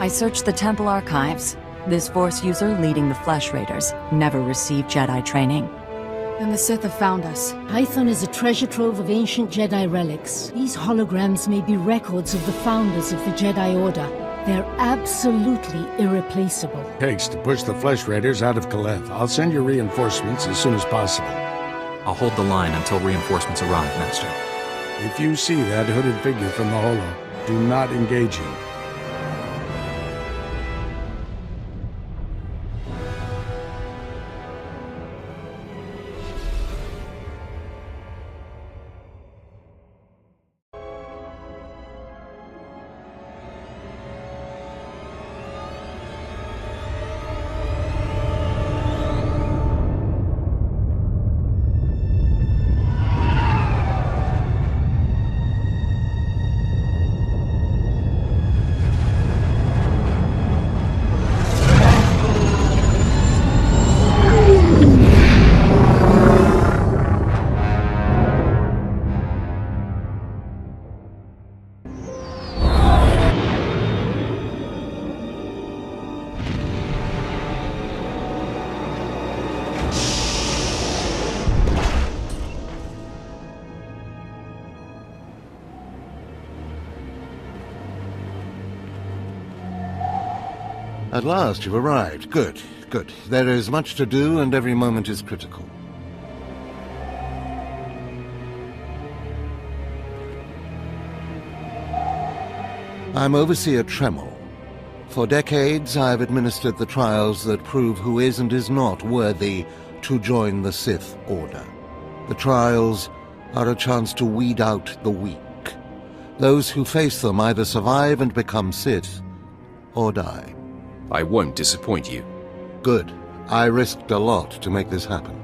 I searched the temple archives. This Force user leading the Flesh Raiders never received Jedi training. Then the Sith have found us. Tython is a treasure trove of ancient Jedi relics. These holograms may be records of the founders of the Jedi Order. They're absolutely irreplaceable. Takes to push the Flesh Raiders out of Kaleth. I'll send you reinforcements as soon as possible. I'll hold the line until reinforcements arrive, Master. If you see that hooded figure from the holo, do not engage him. At last you've arrived. Good, good. There is much to do and every moment is critical. I'm Overseer Tremel. For decades I've administered the trials that prove who is and is not worthy to join the Sith Order. The trials are a chance to weed out the weak. Those who face them either survive and become Sith, or die. I won't disappoint you. Good. I risked a lot to make this happen.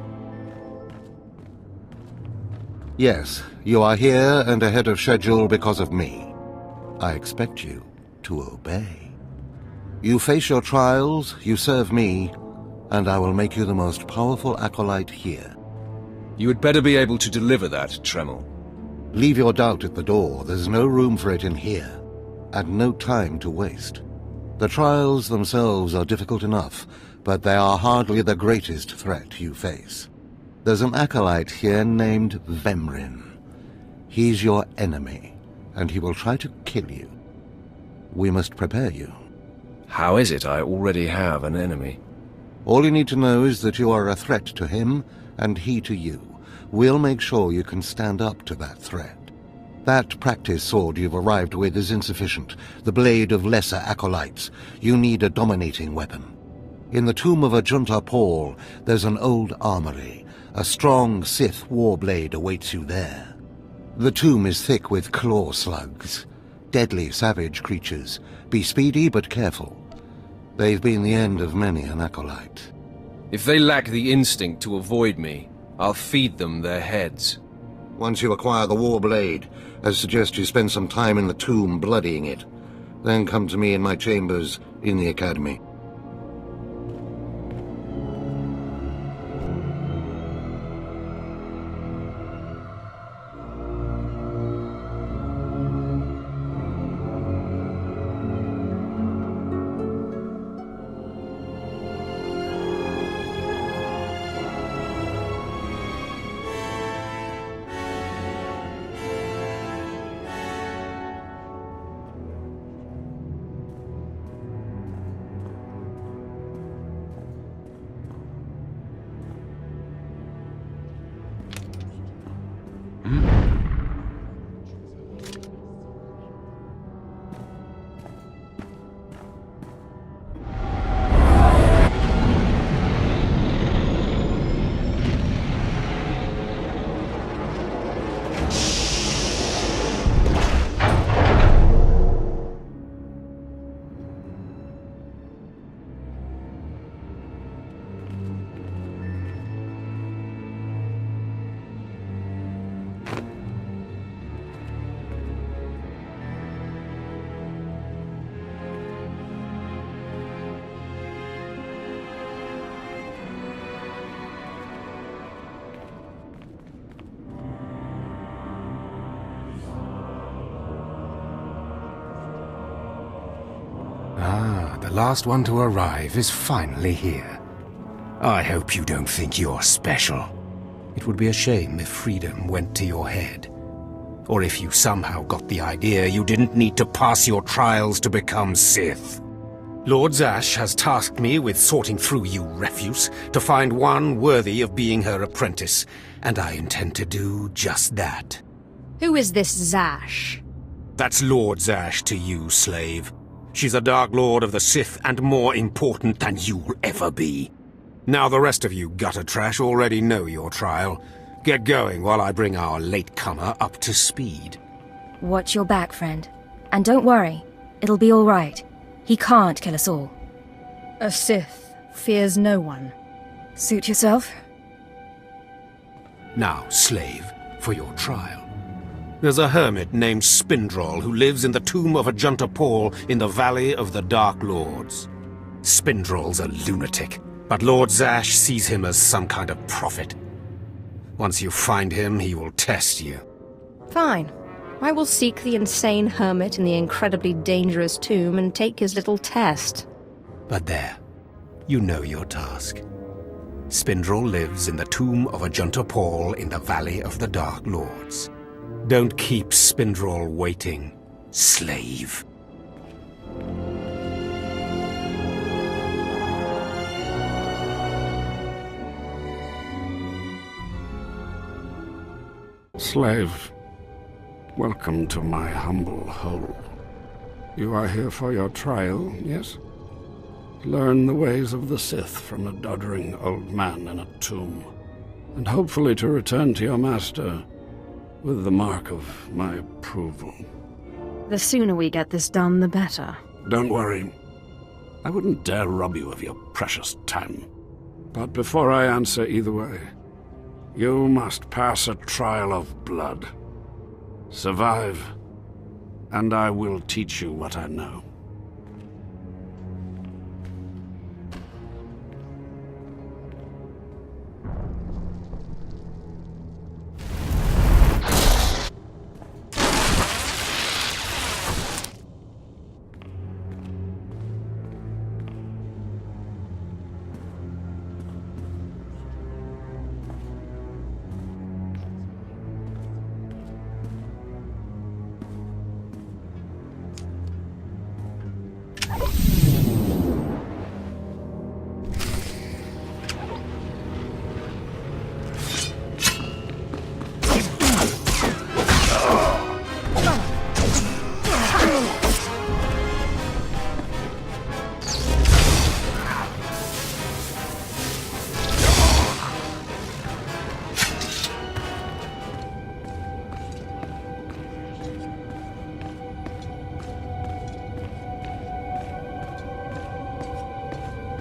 Yes, you are here and ahead of schedule because of me. I expect you to obey. You face your trials, you serve me, and I will make you the most powerful acolyte here. You had better be able to deliver that, Tremel. Leave your doubt at the door. There's no room for it in here, and no time to waste. The trials themselves are difficult enough, but they are hardly the greatest threat you face. There's an acolyte here named Vemrin. He's your enemy, and he will try to kill you. We must prepare you. How is it I already have an enemy? All you need to know is that you are a threat to him, and he to you. We'll make sure you can stand up to that threat. That practice sword you've arrived with is insufficient. The blade of lesser acolytes. You need a dominating weapon. In the tomb of Ajunta Paul, there's an old armory. A strong Sith warblade awaits you there. The tomb is thick with claw slugs. Deadly savage creatures. Be speedy but careful. They've been the end of many an acolyte. If they lack the instinct to avoid me, I'll feed them their heads. Once you acquire the warblade, I suggest you spend some time in the tomb bloodying it. Then come to me in my chambers in the academy. last one to arrive is finally here. I hope you don't think you're special. It would be a shame if freedom went to your head. Or if you somehow got the idea you didn't need to pass your trials to become Sith. Lord Zash has tasked me with sorting through you refuse to find one worthy of being her apprentice, and I intend to do just that. Who is this Zash? That's Lord Zash to you, slave. She's a Dark Lord of the Sith and more important than you'll ever be. Now the rest of you gutter trash already know your trial. Get going while I bring our latecomer up to speed. Watch your back, friend. And don't worry, it'll be all right. He can't kill us all. A Sith fears no one. Suit yourself. Now, slave, for your trial. There's a hermit named Spindrol who lives in the tomb of Ajunta Paul in the Valley of the Dark Lords. Spindrol's a lunatic, but Lord Zash sees him as some kind of prophet. Once you find him, he will test you. Fine. I will seek the insane hermit in the incredibly dangerous tomb and take his little test. But there, you know your task. Spindrol lives in the tomb of Ajunta Paul in the Valley of the Dark Lords. Don't keep Spindrol waiting, slave. Slave, welcome to my humble hole. You are here for your trial, yes? Learn the ways of the Sith from a doddering old man in a tomb, and hopefully to return to your master with the mark of my approval. The sooner we get this done, the better. Don't worry. I wouldn't dare rob you of your precious time. But before I answer either way, you must pass a trial of blood. Survive, and I will teach you what I know.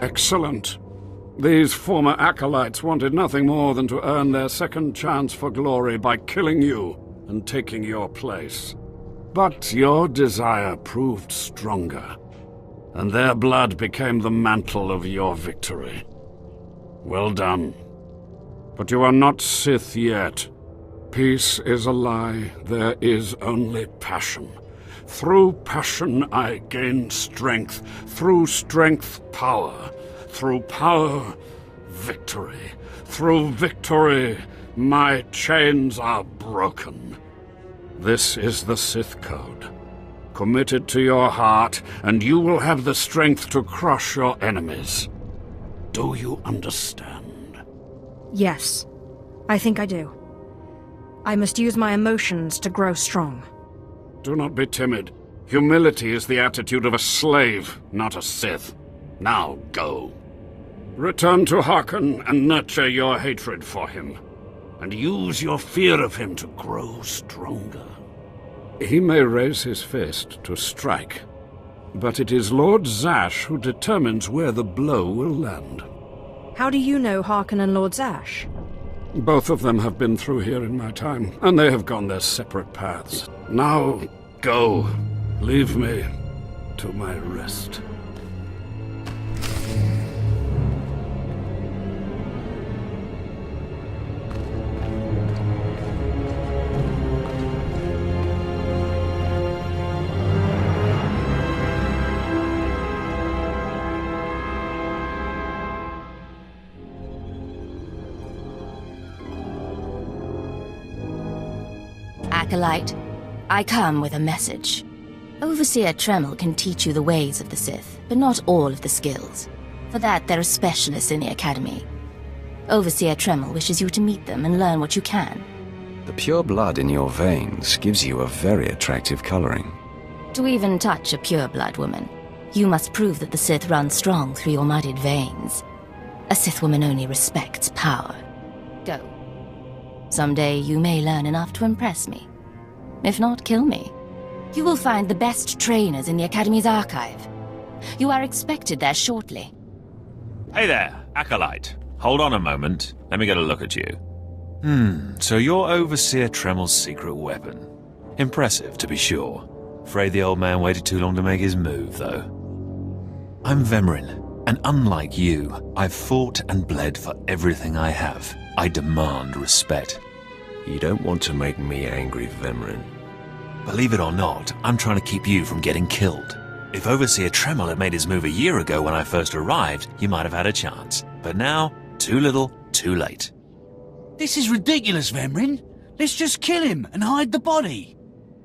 Excellent. These former acolytes wanted nothing more than to earn their second chance for glory by killing you and taking your place. But your desire proved stronger, and their blood became the mantle of your victory. Well done. But you are not Sith yet. Peace is a lie. There is only passion. Through passion I gain strength. Through strength, power. Through power, victory. Through victory, my chains are broken. This is the Sith Code. Commit it to your heart, and you will have the strength to crush your enemies. Do you understand? Yes, I think I do. I must use my emotions to grow strong. Do not be timid. Humility is the attitude of a slave, not a Sith. Now go. Return to VAUGHN and nurture your hatred for him, and use your fear of him to grow stronger. He may raise his fist to strike, but it is Lord Zash who determines where the blow will land. How do you know VAUGHN and Lord Zash? Both of them have been through here in my time, and they have gone their separate paths. Now, go. Leave me to my rest. Acolyte. I come with a message. Overseer Tremel can teach you the ways of the Sith, but not all of the skills. For that, there are specialists in the Academy. Overseer Tremel wishes you to meet them and learn what you can. The pure blood in your veins gives you a very attractive coloring. To even touch a pure-blood woman, you must prove that the Sith run strong through your muddied veins. A Sith woman only respects power. Go. Someday you may learn enough to impress me. If not, kill me. You will find the best trainers in the Academy's archive. You are expected there shortly. Hey there, Acolyte. Hold on a moment. Let me get a look at you. So you're Overseer Tremel's secret weapon. Impressive, to be sure. Afraid the old man waited too long to make his move, though. I'm Vemrin, and unlike you, I've fought and bled for everything I have. I demand respect. You don't want to make me angry, Vemrin. Believe it or not, I'm trying to keep you from getting killed. If Overseer Tremel had made his move a year ago when I first arrived, you might have had a chance. But now, too little, too late. This is ridiculous, Vemrin. Let's just kill him and hide the body.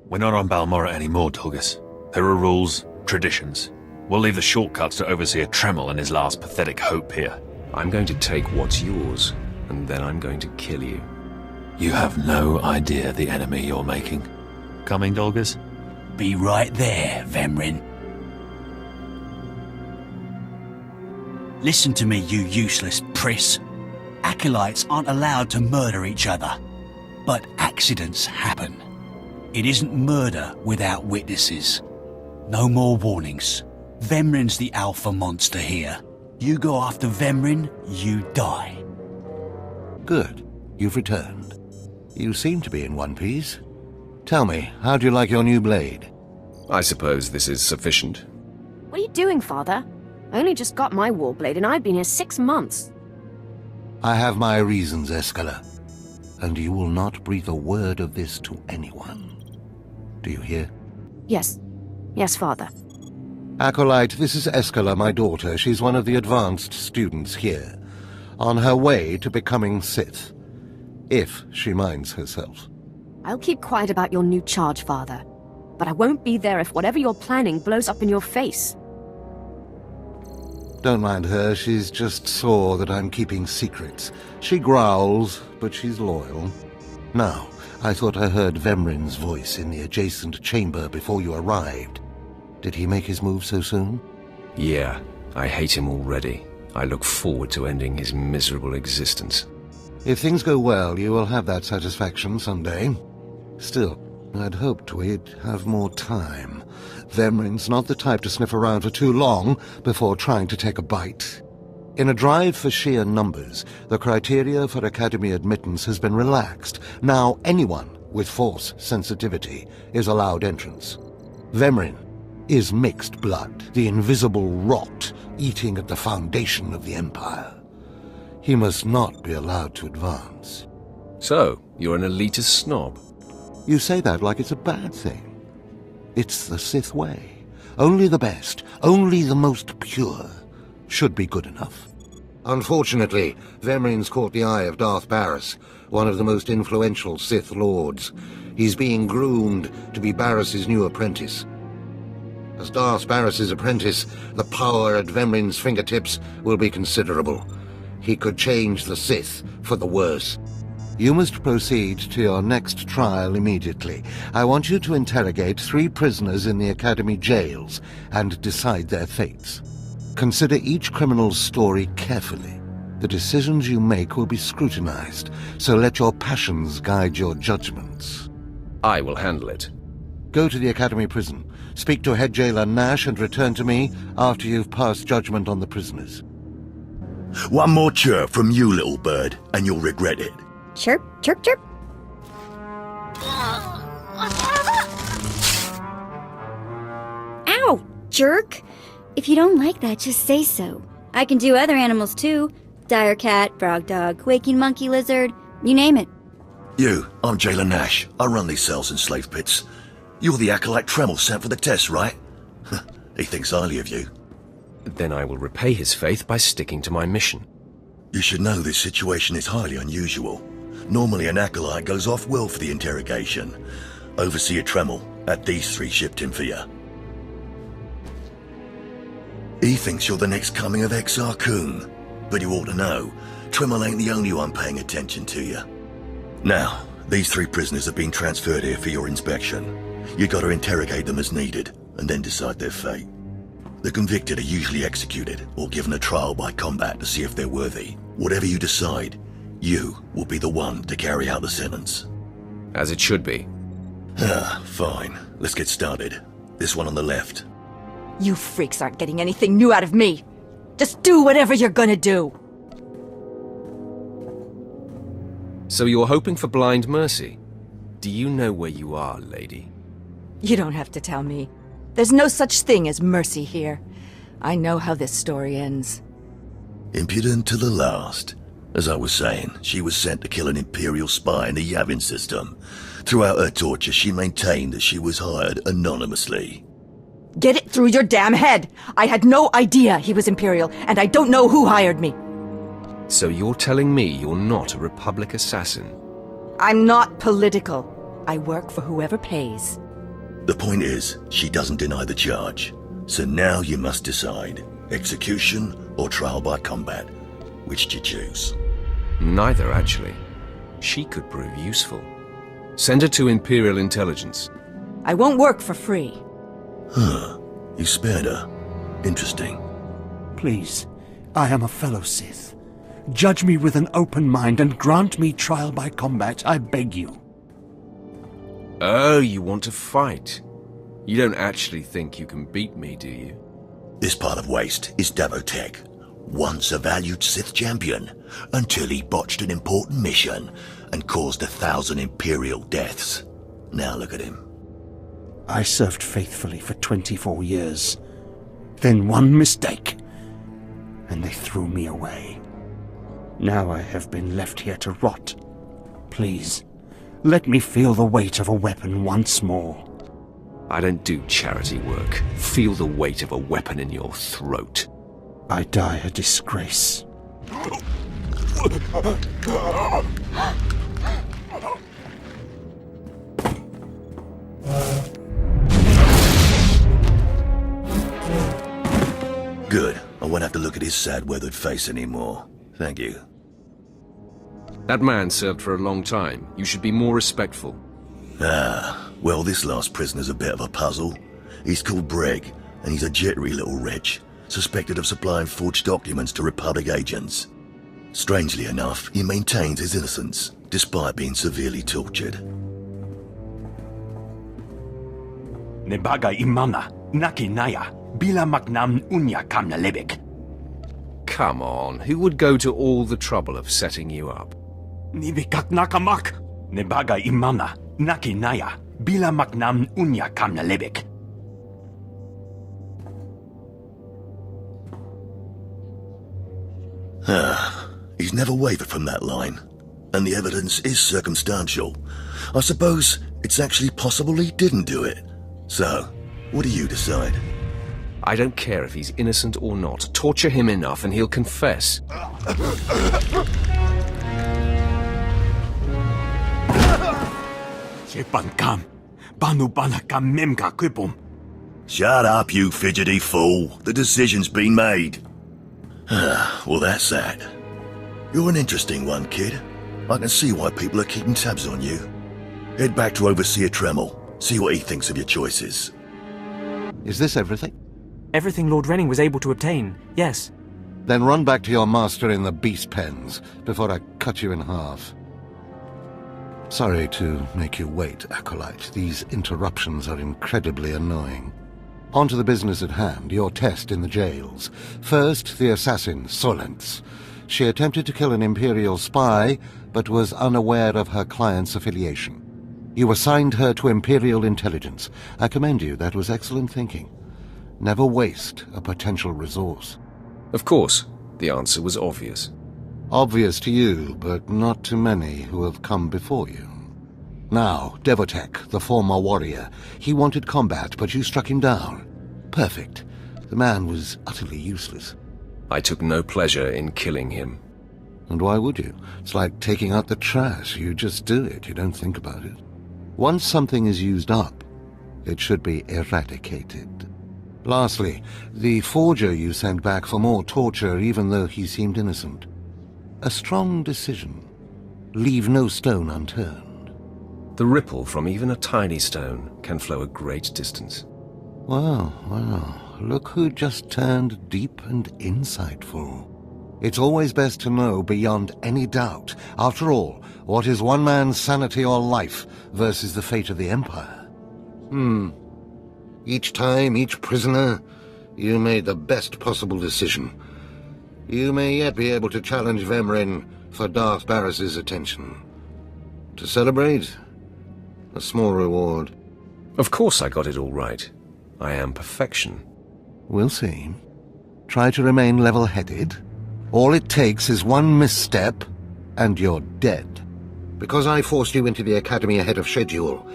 We're not on Balmorra anymore, Tulgus. There are rules, traditions. We'll leave the shortcuts to Overseer Tremel and his last pathetic hope here. I'm going to take what's yours, and then I'm going to kill you. You have no idea the enemy you're making. Coming, Dolgus? Be right there, Vemrin. Listen to me, you useless priss. Acolytes aren't allowed to murder each other. But accidents happen. It isn't murder without witnesses. No more warnings. Vemrin's the alpha monster here. You go after Vemrin, you die. Good. You've returned. You seem to be in one piece. Tell me, how do you like your new blade? I suppose this is sufficient. What are you doing, Father? I only just got my warblade and I've been here 6 months. I have my reasons, Escala. And you will not breathe a word of this to anyone. Do you hear? Yes. Yes, Father. Acolyte, this is Escala, my daughter. She's one of the advanced students here. On her way to becoming Sith. If she minds herself. I'll keep quiet about your new charge, Father. But I won't be there if whatever you're planning blows up in your face. Don't mind her, she's just sore that I'm keeping secrets. She growls, but she's loyal. Now, I thought I heard Vemrin's voice in the adjacent chamber before you arrived. Did he make his move so soon? Yeah, I hate him already. I look forward to ending his miserable existence. If things go well, you will have that satisfaction someday. Still, I'd hoped we'd have more time. Vemrin's not the type to sniff around for too long before trying to take a bite. In a drive for sheer numbers, the criteria for Academy admittance has been relaxed. Now anyone with Force sensitivity is allowed entrance. Vemrin is mixed blood, the invisible rot eating at the foundation of the Empire. He must not be allowed to advance. So, you're an elitist snob? You say that like it's a bad thing. It's the Sith way. Only the best, only the most pure, should be good enough. Unfortunately, Vemrin's caught the eye of Darth Barris, one of the most influential Sith Lords. He's being groomed to be Barris's new apprentice. As Darth Barris's apprentice, the power at Vemrin's fingertips will be considerable. He could change the Sith for the worse. You must proceed to your next trial immediately. I want you to interrogate 3 prisoners in the Academy jails and decide their fates. Consider each criminal's story carefully. The decisions you make will be scrutinized, so let your passions guide your judgments. I will handle it. Go to the Academy prison, speak to head jailer Nash, and return to me after you've passed judgment on the prisoners. One more chirp from you, little bird, and you'll regret it. Chirp, chirp, chirp. Ow, jerk! If you don't like that, just say so. I can do other animals too. Dire cat, frog dog, quaking monkey lizard, you name it. You, I'm Jailer Nash. I run these cells and slave pits. You're the Acolyte Tremel sent for the test, right? He thinks highly of you. Then I will repay his faith by sticking to my mission. You should know this situation is highly unusual. Normally an Acolyte goes off-world for the interrogation, Overseer Tremel had these 3 shipped in for you. He thinks you're the next coming of Exar Kun, but you ought to know, Tremel ain't the only one paying attention to you. Now, these 3 prisoners have been transferred here for your inspection. You gotta interrogate them as needed, and then decide their fate. The convicted are usually executed, or given a trial by combat to see if they're worthy. Whatever you decide, you will be the one to carry out the sentence. As it should be. Fine. Let's get started. This one on the left. You freaks aren't getting anything new out of me. Just do whatever you're gonna do. So you're hoping for blind mercy? Do you know where you are, lady? You don't have to tell me. There's no such thing as mercy here. I know how this story ends. Impudent to the last. As I was saying, she was sent to kill an Imperial spy in the Yavin system. Throughout her torture, she maintained that she was hired anonymously. Get it through your damn head! I had no idea he was Imperial, and I don't know who hired me. So you're telling me you're not a Republic assassin? I'm not political. I work for whoever pays. The point is, she doesn't deny the charge. So now you must decide. Execution or trial by combat. Which do you choose? Neither, actually. She could prove useful. Send her to Imperial Intelligence. I won't work for free. You spared her. Interesting. Please, I am a fellow Sith. Judge me with an open mind and grant me trial by combat, I beg you. Oh, you want to fight? You don't actually think you can beat me, do you? This part of Waste is Davotech, once a valued Sith champion, until he botched an important mission and caused 1,000 Imperial deaths. Now look at him. I served faithfully for 24 years. Then one mistake, and they threw me away. Now I have been left here to rot. Please, let me feel the weight of a weapon once more. I don't do charity work. Feel the weight of a weapon in your throat. I die a disgrace. Good. I won't have to look at his sad, weathered face anymore. Thank you. That man served for a long time. You should be more respectful. Well, this last prisoner's a bit of a puzzle. He's called Breg, and he's a jittery little wretch, suspected of supplying forged documents to Republic agents. Strangely enough, he maintains his innocence, despite being severely tortured. Nebaga imana, naki naya, bila maknam unya kamna lebek. Come on, who would go to all the trouble of setting you up? Nibikak nakamak, nebaga imana, naki naya, bila maknam unya kamna lebek. He's never wavered from that line, and the evidence is circumstantial. I suppose it's actually possible he didn't do it. So, what do you decide? I don't care if he's innocent or not. Torture him enough and he'll confess. Shut up, you fidgety fool. The decision's been made. Well, that's that. You're an interesting one, kid. I can see why people are keeping tabs on you. Head back to Overseer Tremel. See what he thinks of your choices. Is this everything? Everything Lord Renning was able to obtain, yes. Then run back to your master in the beast pens before I cut you in half. Sorry to make you wait, Acolyte. These interruptions are incredibly annoying. On to the business at hand, your test in the jails. First, the assassin, Solence. She attempted to kill an Imperial spy, but was unaware of her client's affiliation. You assigned her to Imperial Intelligence. I commend you, that was excellent thinking. Never waste a potential resource. Of course, the answer was obvious. Obvious to you, but not to many who have come before you. Now, Devotech, the former warrior. He wanted combat, but you struck him down. Perfect. The man was utterly useless. I took no pleasure in killing him. And why would you? It's like taking out the trash. You just do it. You don't think about it. Once something is used up, it should be eradicated. Lastly, the forger you sent back for more torture even though he seemed innocent. A strong decision. Leave no stone unturned. The ripple from even a tiny stone can flow a great distance. Wow, wow. Look who just turned deep and insightful. It's always best to know beyond any doubt. After all, what is one man's sanity or life versus the fate of the Empire? Each time, each prisoner, you made the best possible decision. You may yet be able to challenge Vemrin for Darth Barris's attention. To celebrate, a small reward. Of course I got it all right. I am perfection. We'll see. Try to remain level-headed. All it takes is one misstep, and you're dead. Because I forced you into the Academy ahead of schedule,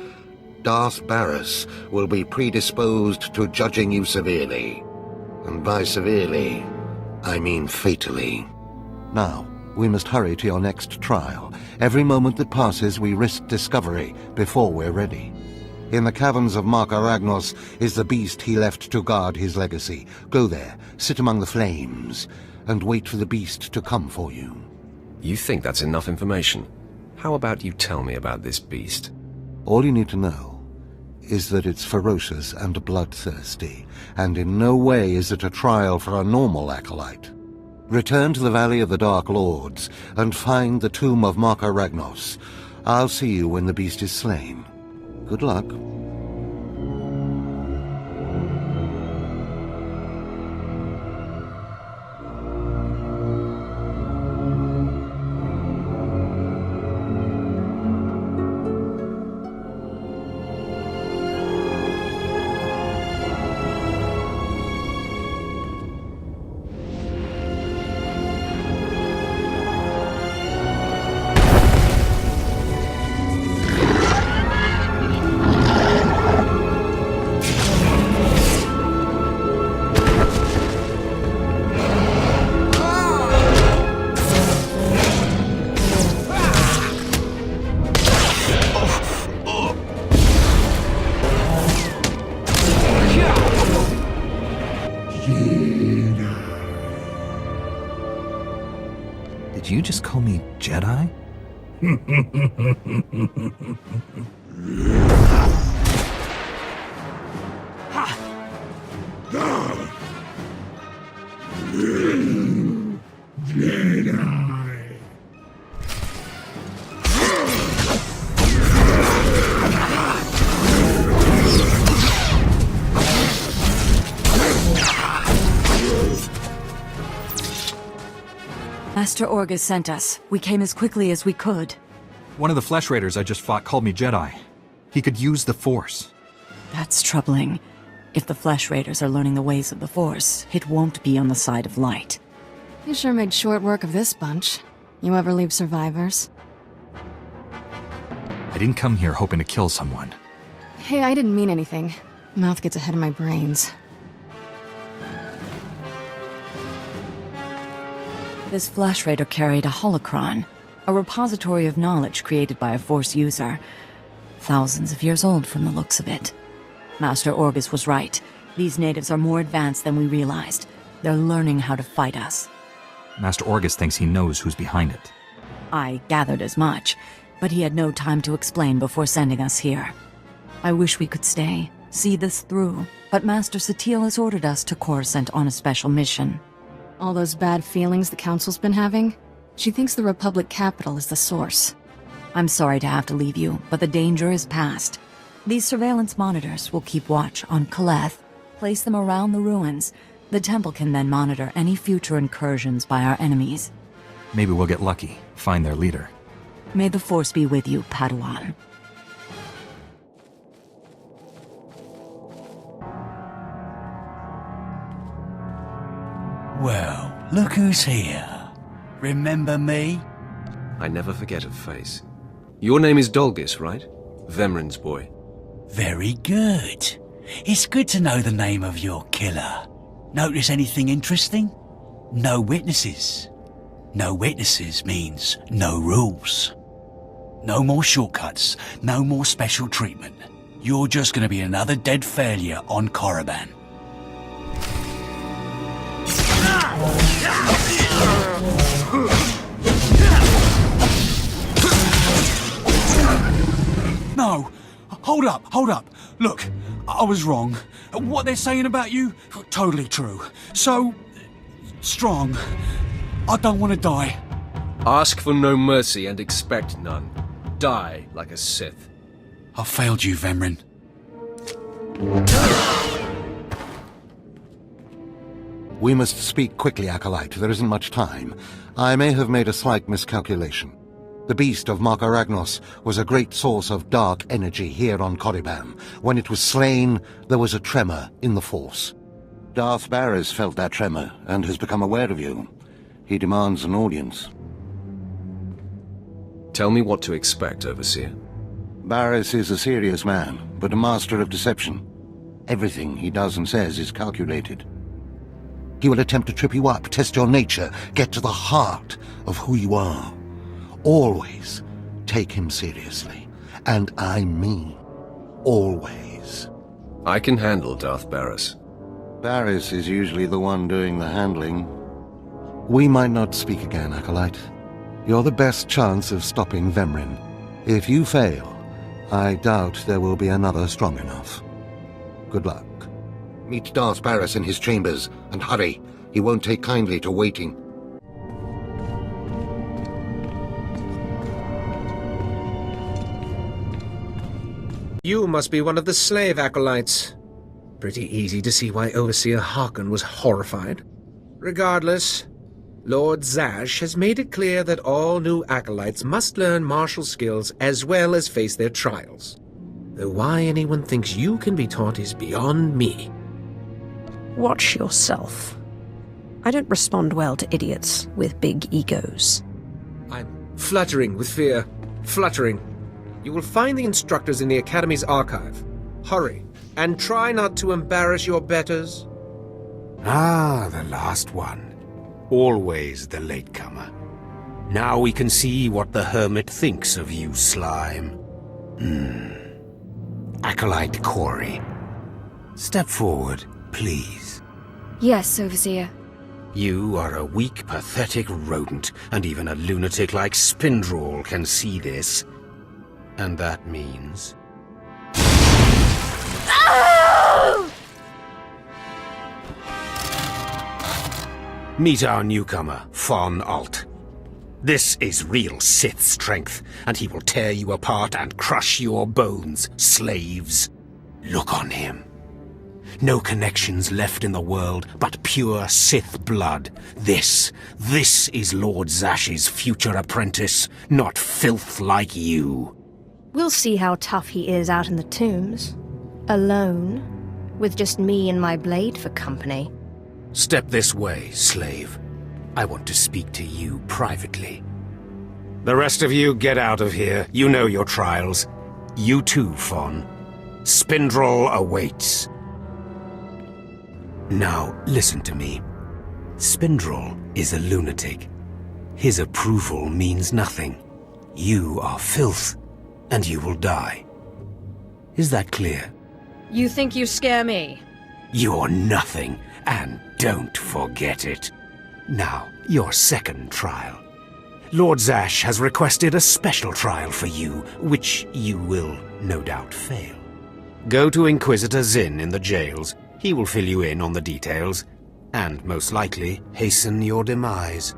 Darth Barris will be predisposed to judging you severely. And by severely, I mean fatally. Now, we must hurry to your next trial. Every moment that passes, we risk discovery before we're ready. In the caverns of Marka Ragnos is the beast he left to guard his legacy. Go there, sit among the flames, and wait for the beast to come for you. You think that's enough information? How about you tell me about this beast? All you need to know is that it's ferocious and bloodthirsty, and in no way is it a trial for a normal acolyte. Return to the Valley of the Dark Lords and find the tomb of Marka Ragnos. I'll see you when the beast is slain. Good luck. Did you just call me Jedi? Master Orgus sent us. We came as quickly as we could. One of the flesh raiders I just fought called me Jedi. He could use the Force. That's troubling. If the flesh raiders are learning the ways of the Force, it won't be on the side of light. You sure made short work of this bunch. You ever leave survivors? I didn't come here hoping to kill someone. Hey, I didn't mean anything. Mouth gets ahead of my brains. This flesh raider carried a holocron, a repository of knowledge created by a Force user. Thousands of years old from the looks of it. Master Orgus was right. These natives are more advanced than we realized. They're learning how to fight us. Master Orgus thinks he knows who's behind it. I gathered as much, but he had no time to explain before sending us here. I wish we could stay, see this through, but Master Satele has ordered us to Coruscant on a special mission. All those bad feelings the Council's been having? She thinks the Republic capital is the source. I'm sorry to have to leave you, but the danger is past. These surveillance monitors will keep watch on Kaleth, place them around the ruins. The temple can then monitor any future incursions by our enemies. Maybe we'll get lucky, find their leader. May the Force be with you, Padawan. Well, look who's here. Remember me? I never forget a face. Your name is Dolgus, right? Vemrin's boy. Very good. It's good to know the name of your killer. Notice anything interesting? No witnesses. No witnesses means no rules. No more shortcuts, no more special treatment. You're just gonna be another dead failure on Korriban. No! Hold up. Look, I was wrong. What they're saying about you, totally true. So, strong. I don't want to die. Ask for no mercy and expect none. Die like a Sith. I failed you, Vemrin. We must speak quickly, Acolyte. There isn't much time. I may have made a slight miscalculation. The beast of Mark Aragnos was a great source of dark energy here on Korriban. When it was slain, there was a tremor in the Force. Darth Barris felt that tremor and has become aware of you. He demands an audience. Tell me what to expect, Overseer. Barris is a serious man, but a master of deception. Everything he does and says is calculated. He will attempt to trip you up, test your nature, get to the heart of who you are. Always take him seriously. And I mean always. I can handle Darth Barris. Barris is usually the one doing the handling. We might not speak again, Acolyte. You're the best chance of stopping Vemrin. If you fail, I doubt there will be another strong enough. Good luck. Meet Darth Barris in his chambers, and hurry. He won't take kindly to waiting. You must be one of the slave acolytes. Pretty easy to see why Overseer VAUGHN was horrified. Regardless, Lord Zash has made it clear that all new acolytes must learn martial skills as well as face their trials. Though why anyone thinks you can be taught is beyond me. Watch yourself. I don't respond well to idiots with big egos. I'm fluttering with fear. Fluttering. You will find the instructors in the Academy's archive. Hurry, and try not to embarrass your betters. Ah, the last one. Always the latecomer. Now we can see what the Hermit thinks of you, Slime. Acolyte Corey. Step forward, please. Yes, Overseer. You are a weak, pathetic rodent, and even a lunatic like Spindrel can see this. And that means... Oh! Meet our newcomer, Von Alt. This is real Sith strength, and he will tear you apart and crush your bones, slaves. Look on him. No connections left in the world, but pure Sith blood. This is Lord Zash's future apprentice, not filth like you. We'll see how tough he is out in the tombs. Alone, with just me and my blade for company. Step this way, slave. I want to speak to you privately. The rest of you get out of here. You know your trials. You too, Fawn. Spindrel awaits. Now, listen to me. Spindrel is a lunatic. His approval means nothing. You are filth, and you will die. Is that clear? You think you scare me? You're nothing, and don't forget it. Now, your second trial. Lord Zash has requested a special trial for you, which you will no doubt fail. Go to Inquisitor Zin in the jails. He will fill you in on the details, and most likely hasten your demise.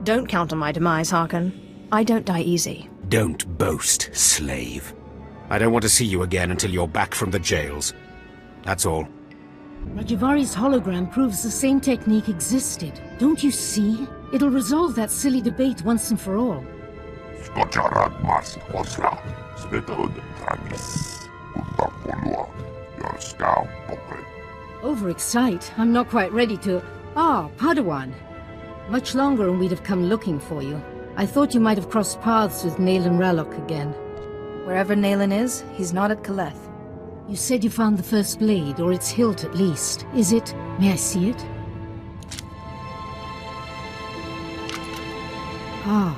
Don't count on my demise, VAUGHN. I don't die easy. Don't boast, slave. I don't want to see you again until you're back from the jails. That's all. Rajivari's hologram proves the same technique existed. Don't you see? It'll resolve that silly debate once and for all. Overexcite? I'm not quite ready to... Ah, Padawan. Much longer and we'd have come looking for you. I thought you might have crossed paths with Naylan Rallock again. Wherever Naylan is, he's not at Kaleth. You said you found the first blade, or its hilt at least. Is it? May I see it? Ah,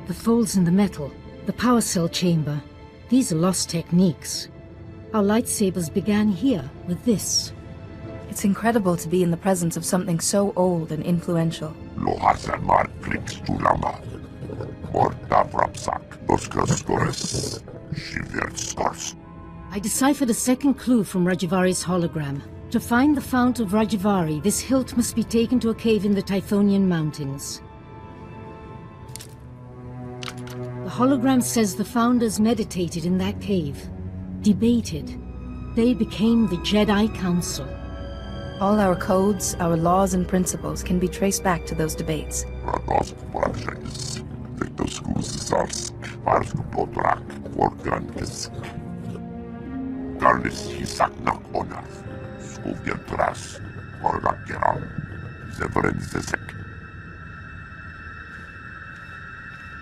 the folds in the metal. The power cell chamber. These are lost techniques. Our lightsabers began here, with this. It's incredible to be in the presence of something so old and influential. I deciphered a second clue from Rajavari's hologram. To find the Fount of Rajavari, this hilt must be taken to a cave in the Tythonian Mountains. The hologram says the Founders meditated in that cave. Debated. They became the Jedi Council. All our codes, our laws and principles can be traced back to those debates.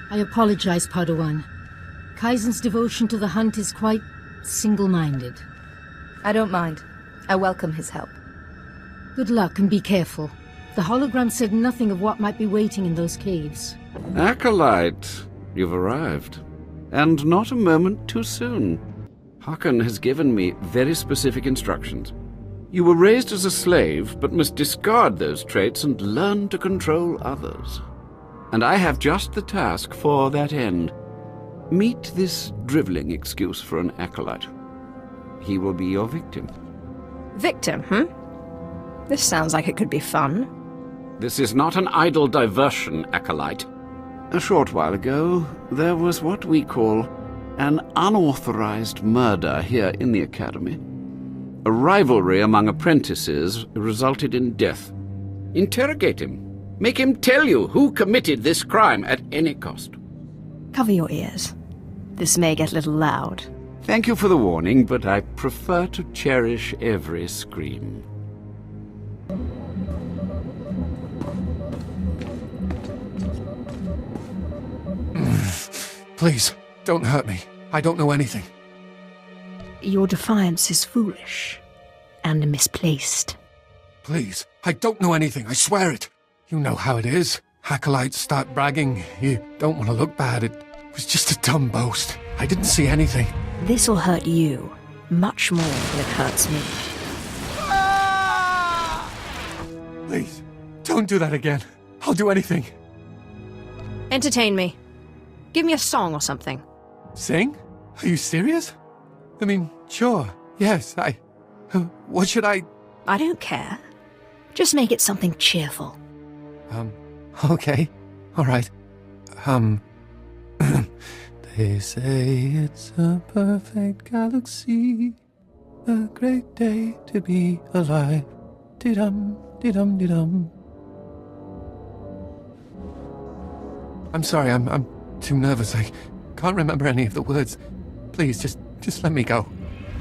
I apologize, Padawan. Kaizen's devotion to the hunt is quite single-minded. I don't mind. I welcome his help. Good luck and be careful. The hologram said nothing of what might be waiting in those caves. Acolyte, you've arrived. And not a moment too soon. VAUGHN has given me very specific instructions. You were raised as a slave, but must discard those traits and learn to control others. And I have just the task for that end. Meet this driveling excuse for an acolyte. He will be your victim. Victim, This sounds like it could be fun. This is not an idle diversion, acolyte. A short while ago, there was what we call an unauthorized murder here in the Academy. A rivalry among apprentices resulted in death. Interrogate him. Make him tell you who committed this crime at any cost. Cover your ears. This may get a little loud. Thank you for the warning, but I prefer to cherish every scream. Please, don't hurt me. I don't know anything. Your defiance is foolish and misplaced. Please, I don't know anything, I swear it. You know how it is. Acolytes start bragging. You don't want to look bad. It was just a dumb boast. I didn't see anything. This'll hurt you much more than it hurts me. Please, don't do that again. I'll do anything. Entertain me. Give me a song or something. Sing? Are you serious? I mean, sure. Yes, what should I... I don't care. Just make it something cheerful. Okay. All right. They say it's a perfect galaxy, a great day to be alive. Dee-dum, dee-dum, dee-dum. I'm sorry, I'm too nervous. I can't remember any of the words. Please, just let me go.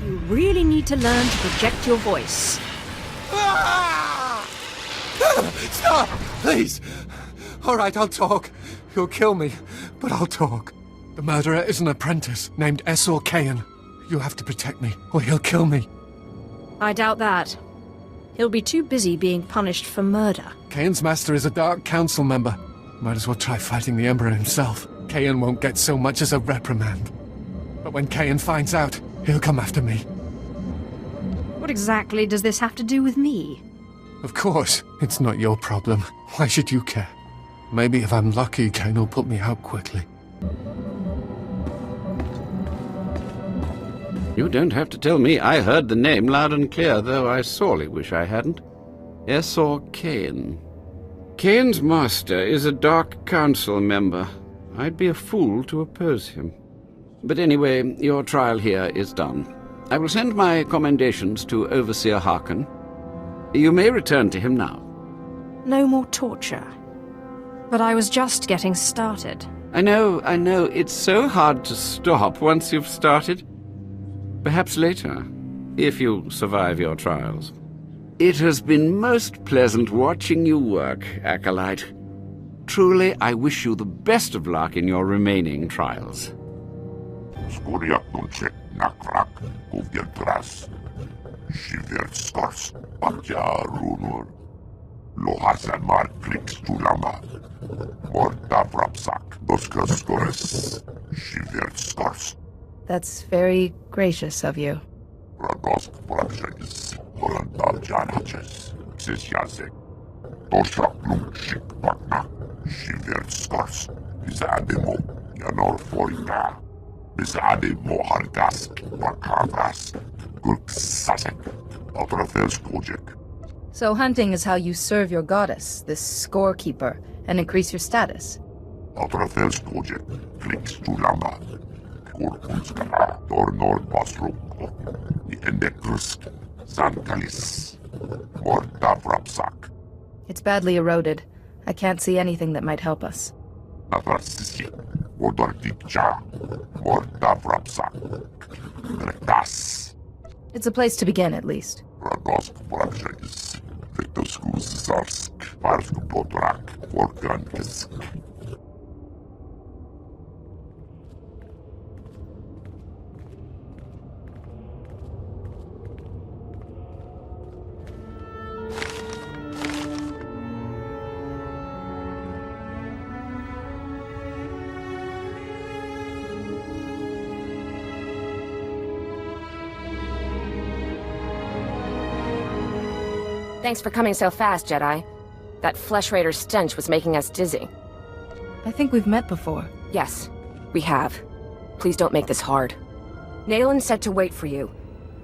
You really need to learn to project your voice. Stop! Please! All right, I'll talk. You'll kill me, but I'll talk. The murderer is an apprentice named SWTOR Series. You have to protect me, or he'll kill me. I doubt that. He'll be too busy being punished for murder. Kayan's master is a Dark Council member. Might as well try fighting the Emperor himself. Kayan won't get so much as a reprimand. But when Kayan finds out, he'll come after me. What exactly does this have to do with me? Of course, it's not your problem. Why should you care? Maybe if I'm lucky, Kayan will put me out quickly. You don't have to tell me. I heard the name loud and clear, though I sorely wish I hadn't. SWTOR Series. Kayan's master is a Dark Council member. I'd be a fool to oppose him. But anyway, your trial here is done. I will send my commendations to Overseer VAUGHN. You may return to him now. No more torture. But I was just getting started. I know. It's so hard to stop once you've started. Perhaps later, if you survive your trials. It has been most pleasant watching you work, Acolyte. Truly, I wish you the best of luck in your remaining trials. That's very gracious of you. So hunting is how you serve your goddess, this scorekeeper, and increase your status. It's badly eroded. I can't see anything that might help us. It's a place to begin, at least. Thanks for coming so fast, Jedi. That Flesh Raider stench was making us dizzy. I think we've met before. Yes, we have. Please don't make this hard. Nayland said to wait for you.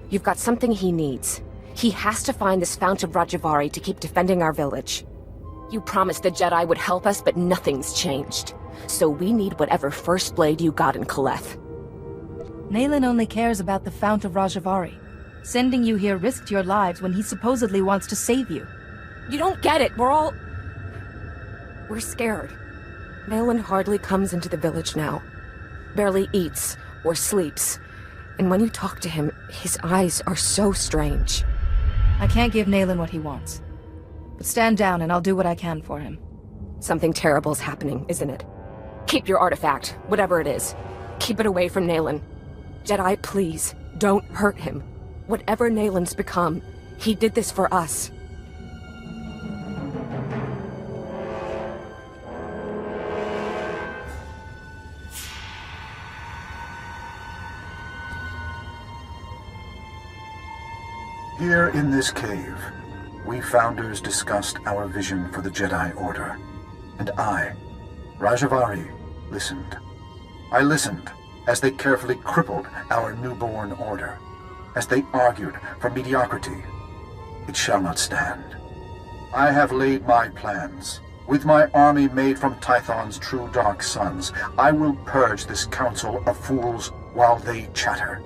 You've got something he needs. He has to find this Fount of Rajavari to keep defending our village. You promised the Jedi would help us, but nothing's changed. So we need whatever first blade you got in Kaleth. Nayland only cares about the Fount of Rajavari. Sending you here risked your lives when he supposedly wants to save you. You don't get it. We're scared. Nayland hardly comes into the village now. Barely eats or sleeps. And when you talk to him, his eyes are so strange. I can't give Nayland what he wants. But stand down and I'll do what I can for him. Something terrible's happening, isn't it? Keep your artifact, whatever it is. Keep it away from Nayland. Jedi, please, don't hurt him. Whatever Nayland's become, he did this for us. Here in this cave, we Founders discussed our vision for the Jedi Order. And I, Rajavari, listened. I listened as they carefully crippled our newborn order. As they argued for mediocrity. It shall not stand. I have laid my plans. With my army made from Tython's true dark sons, I will purge this council of fools while they chatter.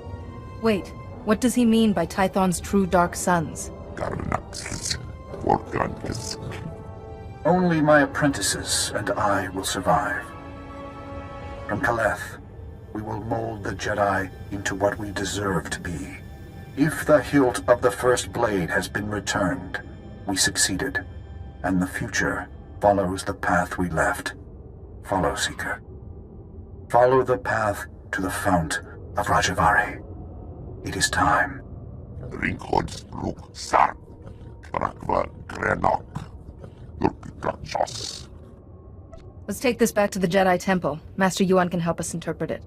Wait, what does he mean by Tython's true dark sons? Only my apprentices and I will survive. From Kaleth, we will mold the Jedi into what we deserve to be. If the hilt of the first blade has been returned, we succeeded, and the future follows the path we left. Follow, Seeker. Follow the path to the Fount of Rajavari. It is time. Let's take this back to the Jedi Temple. Master Yuan can help us interpret it.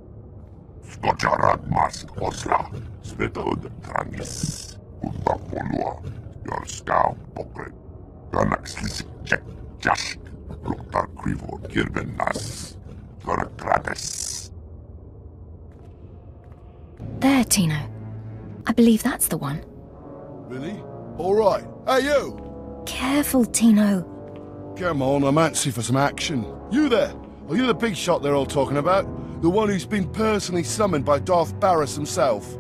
There, Tino. I believe that's the one. Really? All right. Hey, you! Careful, Tino. Come on, I'm antsy for some action. You there? Are you the big shot they're all talking about? The one who's been personally summoned by Darth Barris himself?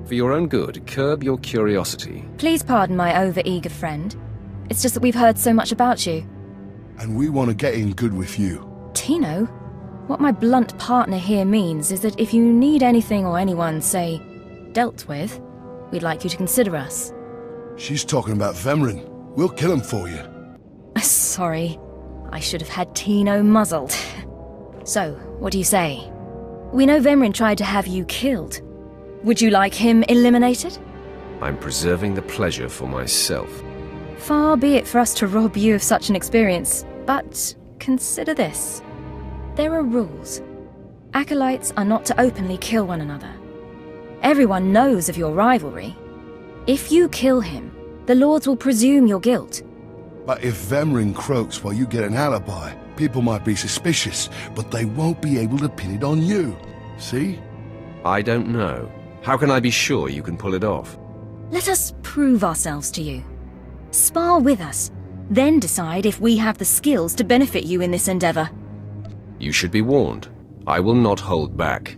For your own good, curb your curiosity. Please pardon my over-eager friend. It's just that we've heard so much about you. And we want to get in good with you. Tino? What my blunt partner here means is that if you need anything or anyone, say, dealt with, we'd like you to consider us. She's talking about Vemrin. We'll kill him for you. Sorry. I should have had Tino muzzled. So, what do you say? We know Vemrin tried to have you killed. Would you like him eliminated? I'm preserving the pleasure for myself. Far be it for us to rob you of such an experience, but consider this. There are rules. Acolytes are not to openly kill one another. Everyone knows of your rivalry. If you kill him, the Lords will presume your guilt. But if Vemrin croaks while you get an alibi, people might be suspicious, but they won't be able to pin it on you. See? I don't know. How can I be sure you can pull it off? Let us prove ourselves to you. Spar with us, then decide if we have the skills to benefit you in this endeavor. You should be warned. I will not hold back.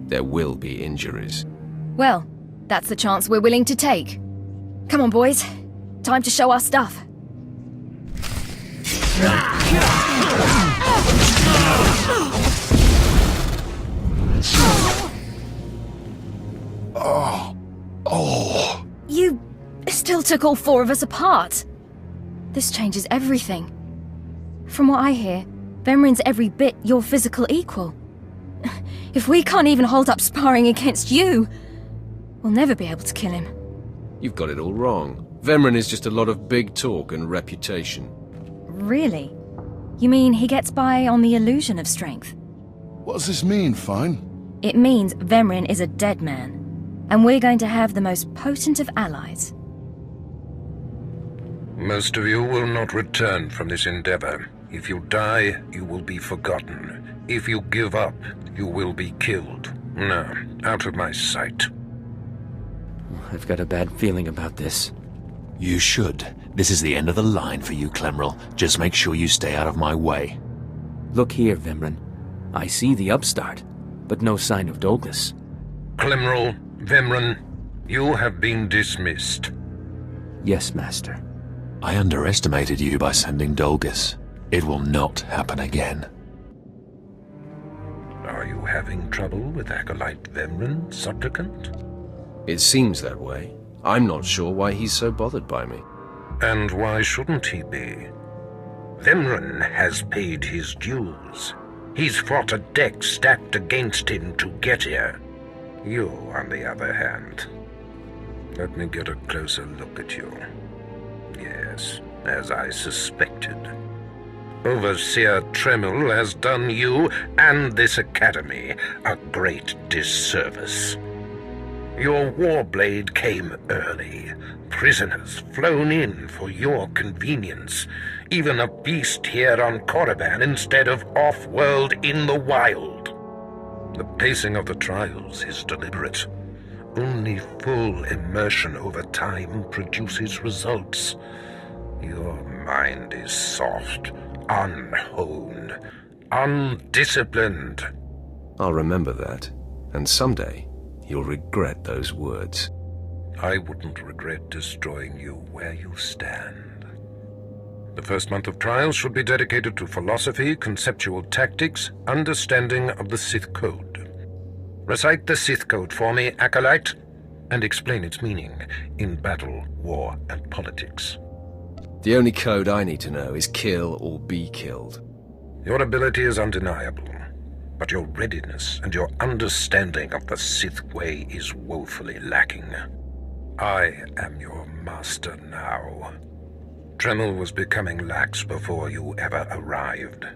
There will be injuries. Well, that's the chance we're willing to take. Come on, boys. Time to show our stuff. Oh. You still took all 4 of us apart. This changes everything. From what I hear, Vemrin's every bit your physical equal. If we can't even hold up sparring against you, we'll never be able to kill him. You've got it all wrong. Vemrin is just a lot of big talk and reputation. Really? You mean he gets by on the illusion of strength? What does this mean, Fine? It means Vemrin is a dead man, and we're going to have the most potent of allies. Most of you will not return from this endeavor. If you die, you will be forgotten. If you give up, you will be killed. No, out of my sight. I've got a bad feeling about this. You should. This is the end of the line for you, Clemrel. Just make sure you stay out of my way. Look here, Vemrin. I see the upstart, but no sign of Dolgus. Clemrel, Vemrin, you have been dismissed. Yes, Master. I underestimated you by sending Dolgus. It will not happen again. Are you having trouble with Acolyte Vemrin, Supplicant? It seems that way. I'm not sure why he's so bothered by me. And why shouldn't he be? Vemrin has paid his dues. He's fought a deck stacked against him to get here. You, on the other hand. Let me get a closer look at you. Yes, as I suspected. Overseer Tremel has done you and this academy a great disservice. Your warblade came early. Prisoners flown in for your convenience. Even a beast here on Korriban instead of off-world in the wild. The pacing of the trials is deliberate. Only full immersion over time produces results. Your mind is soft, unhoned, undisciplined. I'll remember that, and someday you'll regret those words. I wouldn't regret destroying you where you stand. The first month of trials should be dedicated to philosophy, conceptual tactics, understanding of the Sith Code. Recite the Sith Code for me, Acolyte, and explain its meaning in battle, war, and politics. The only code I need to know is kill or be killed. Your ability is undeniable, but your readiness and your understanding of the Sith way is woefully lacking. I am your master now. Tremel was becoming lax before you ever arrived.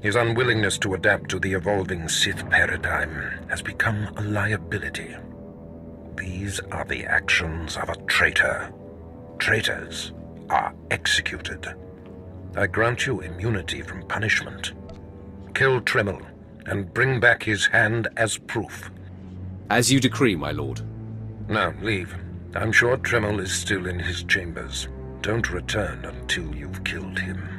His unwillingness to adapt to the evolving Sith paradigm has become a liability. These are the actions of a traitor. Traitors are executed. I grant you immunity from punishment. Kill Tremel and bring back his hand as proof. As you decree, my lord. Now, leave. I'm sure Tremel is still in his chambers. Don't return until you've killed him.